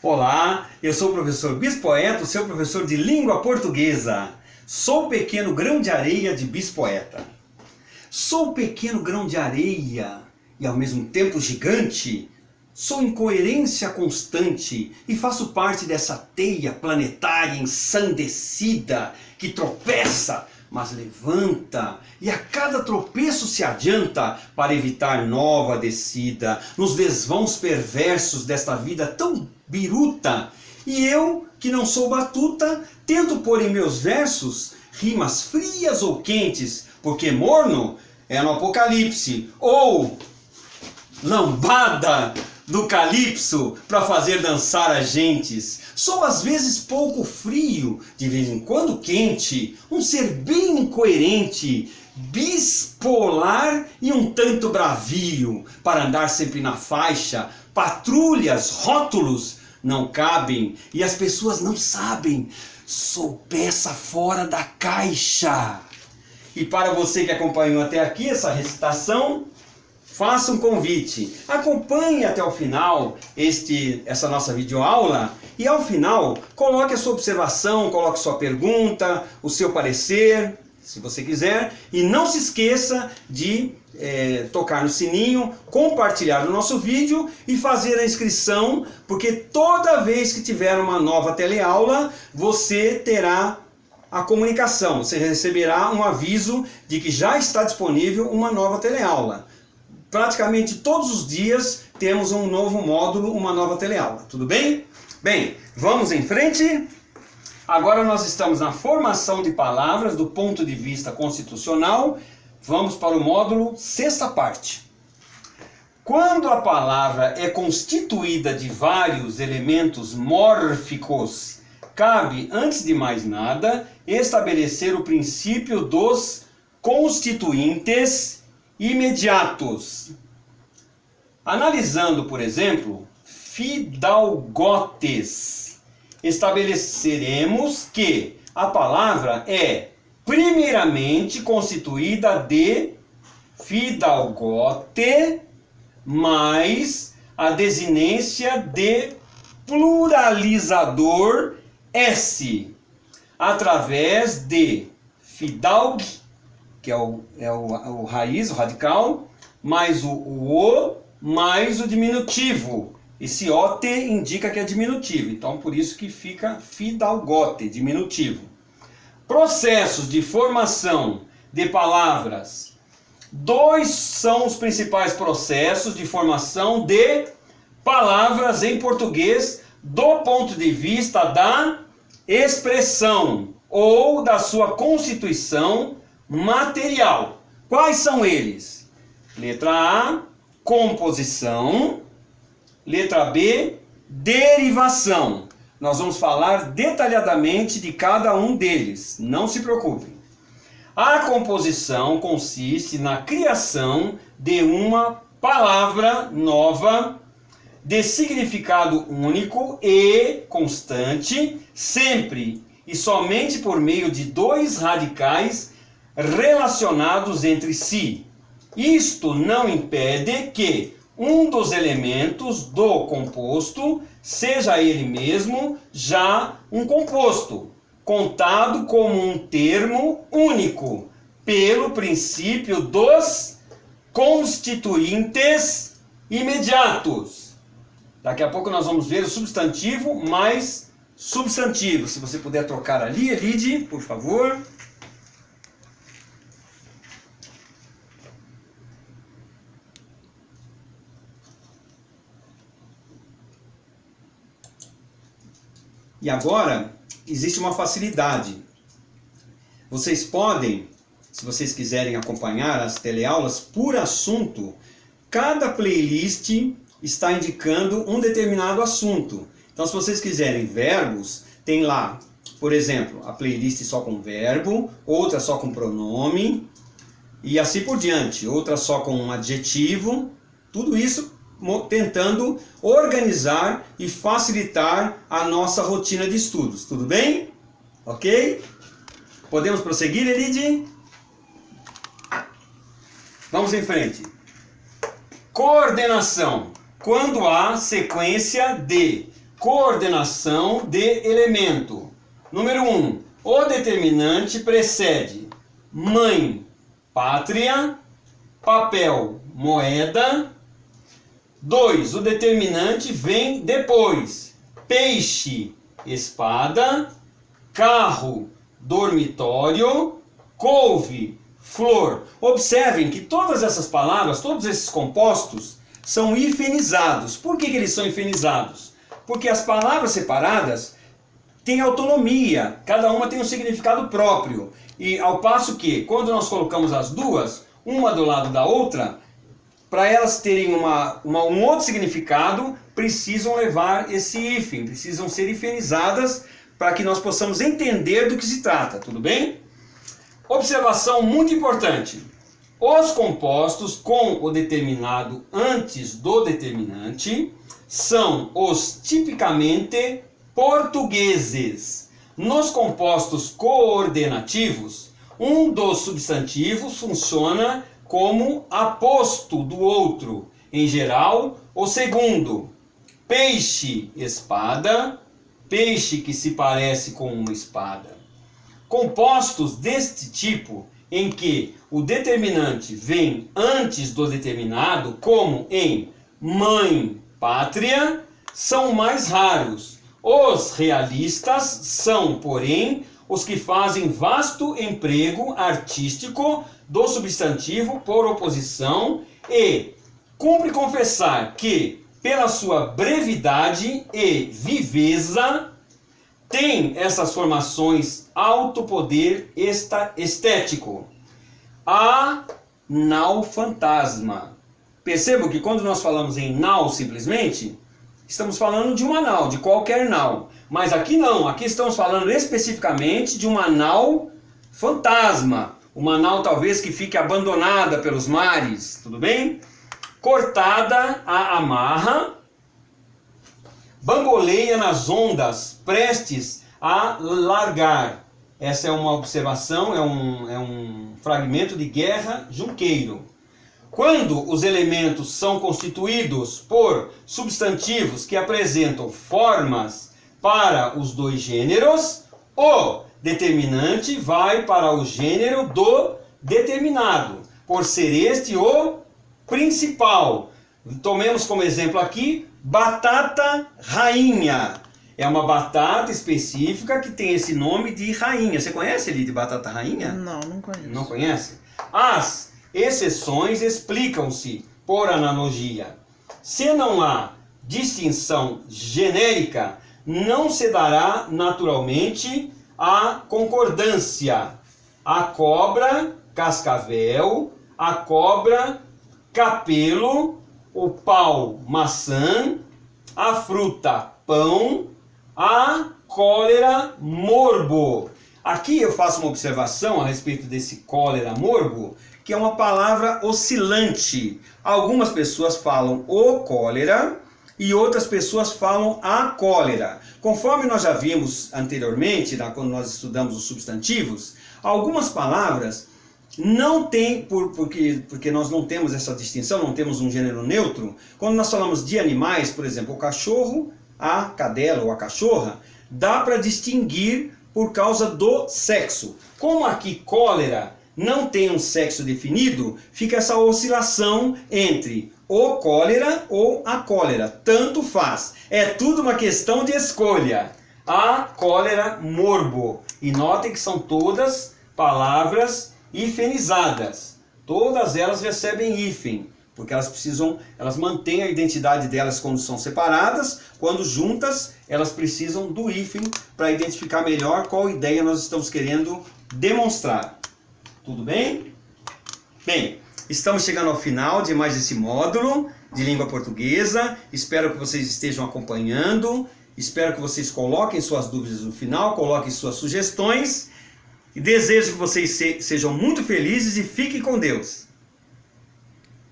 Olá, eu sou o professor Bispoeta, seu professor de língua portuguesa. Sou o pequeno grão de areia de Bispoeta. Sou o pequeno grão de areia e ao mesmo tempo gigante. Sou incoerência constante e faço parte dessa teia planetária ensandecida que tropeça, mas levanta, e a cada tropeço se adianta para evitar nova descida nos desvãos perversos desta vida tão biruta. E eu, que não sou batuta, tento pôr em meus versos rimas frias ou quentes, porque morno é no Apocalipse, ou lambada do Calypso para fazer dançar as gentes. Sou às vezes pouco frio, de vez em quando quente, um ser bem incoerente, bispolar e um tanto bravio, para andar sempre na faixa. Patrulhas, rótulos não cabem e as pessoas não sabem. Sou peça fora da caixa. E para você que acompanhou até aqui essa recitação, faça um convite, acompanhe até o final essa nossa videoaula e ao final coloque a sua observação, coloque sua pergunta, o seu parecer, se você quiser, e não se esqueça de tocar no sininho, compartilhar o nosso vídeo e fazer a inscrição, porque toda vez que tiver uma nova teleaula, você terá a comunicação, você receberá um aviso de que já está disponível uma nova teleaula. Praticamente todos os dias temos um novo módulo, uma nova teleaula, tudo bem? Bem, vamos em frente. Agora nós estamos na formação de palavras do ponto de vista constitucional. Vamos para o módulo sexta parte. Quando a palavra é constituída de vários elementos mórficos, cabe, antes de mais nada, estabelecer o princípio dos constituintes imediatos. Analisando, por exemplo, fidalgotes, estabeleceremos que a palavra é primeiramente constituída de fidalgote mais a desinência de pluralizador S, através de fidalg, que é o raiz, o radical, mais o mais o diminutivo. Esse ote indica que é diminutivo, então por isso que fica fidalgote, diminutivo. Processos de formação de palavras. Dois são os principais processos de formação de palavras em português do ponto de vista da expressão ou da sua constituição material. Quais são eles? Letra A, composição. Letra B, derivação. Nós vamos falar detalhadamente de cada um deles, não se preocupem. A composição consiste na criação de uma palavra nova, de significado único e constante, sempre e somente por meio de dois radicais relacionados entre si. Isto não impede que um dos elementos do composto seja ele mesmo já um composto, contado como um termo único, pelo princípio dos constituintes imediatos. Daqui a pouco nós vamos ver o substantivo mais substantivo. Se você puder trocar ali, Elide, por favor. E agora, existe uma facilidade. Vocês podem, se vocês quiserem acompanhar as teleaulas por assunto, cada playlist está indicando um determinado assunto. Então, se vocês quiserem verbos, tem lá, por exemplo, a playlist só com verbo, outra só com pronome, e assim por diante. Outra só com um adjetivo, tudo isso tentando organizar e facilitar a nossa rotina de estudos. Tudo bem? Ok? Podemos prosseguir, Elide? Vamos em frente. Coordenação. Quando há sequência de coordenação de elemento. Número 1. O determinante precede mãe, pátria, papel, moeda. 2. O determinante vem depois. Peixe, espada. Carro, dormitório. Couve, flor. Observem que todas essas palavras, todos esses compostos, são hifenizados. Por que eles são hifenizados? Porque as palavras separadas têm autonomia, cada uma tem um significado próprio. E ao passo que, quando nós colocamos as duas, uma do lado da outra, para elas terem um outro significado, precisam levar esse hífen, precisam ser hifenizadas para que nós possamos entender do que se trata, tudo bem? Observação muito importante. Os compostos com o determinado antes do determinante são os tipicamente portugueses. Nos compostos coordenativos, um dos substantivos funciona como aposto do outro. Em geral, o segundo. Peixe, espada. Peixe que se parece com uma espada. Compostos deste tipo, em que o determinante vem antes do determinado, como em mãe, pátria, são mais raros. Os realistas são, porém, os que fazem vasto emprego artístico do substantivo por oposição e cumpre confessar que, pela sua brevidade e viveza, tem essas formações alto poder estético. A nau fantasma. Percebam que quando nós falamos em nau simplesmente, estamos falando de uma nau, de qualquer nau. Mas aqui não, aqui estamos falando especificamente de uma nau fantasma. Uma nau talvez que fique abandonada pelos mares, tudo bem? Cortada a amarra, bamboleia nas ondas, prestes a largar. Essa é uma observação, é um fragmento de Guerra Junqueiro. Quando os elementos são constituídos por substantivos que apresentam formas para os dois gêneros, o determinante vai para o gênero do determinado, por ser este o principal. Tomemos como exemplo aqui, batata rainha. É uma batata específica que tem esse nome de rainha. Você conhece ali de batata rainha? Não, não conheço. Não conhece? As exceções explicam-se por analogia. Se não há distinção genérica, não se dará naturalmente a concordância. A cobra, cascavel, a cobra, capelo, o pau, maçã, a fruta, pão, a cólera, morbo. Aqui eu faço uma observação a respeito desse cólera, morbo, que é uma palavra oscilante. Algumas pessoas falam o cólera e outras pessoas falam a cólera. Conforme nós já vimos anteriormente, quando nós estudamos os substantivos, algumas palavras não tem, porque nós não temos essa distinção, não temos um gênero neutro. Quando nós falamos de animais, por exemplo, o cachorro, a cadela ou a cachorra, dá para distinguir por causa do sexo. Como aqui cólera não tem um sexo definido, fica essa oscilação entre o cólera ou a cólera. Tanto faz. É tudo uma questão de escolha. A cólera, morbo. E notem que são todas palavras hifenizadas. Todas elas recebem hífen, porque elas mantêm a identidade delas quando são separadas, quando juntas, elas precisam do hífen para identificar melhor qual ideia nós estamos querendo demonstrar. Tudo bem? Bem, estamos chegando ao final de mais esse módulo de língua portuguesa. Espero que vocês estejam acompanhando. Espero que vocês coloquem suas dúvidas no final, coloquem suas sugestões. E desejo que vocês sejam muito felizes e fiquem com Deus.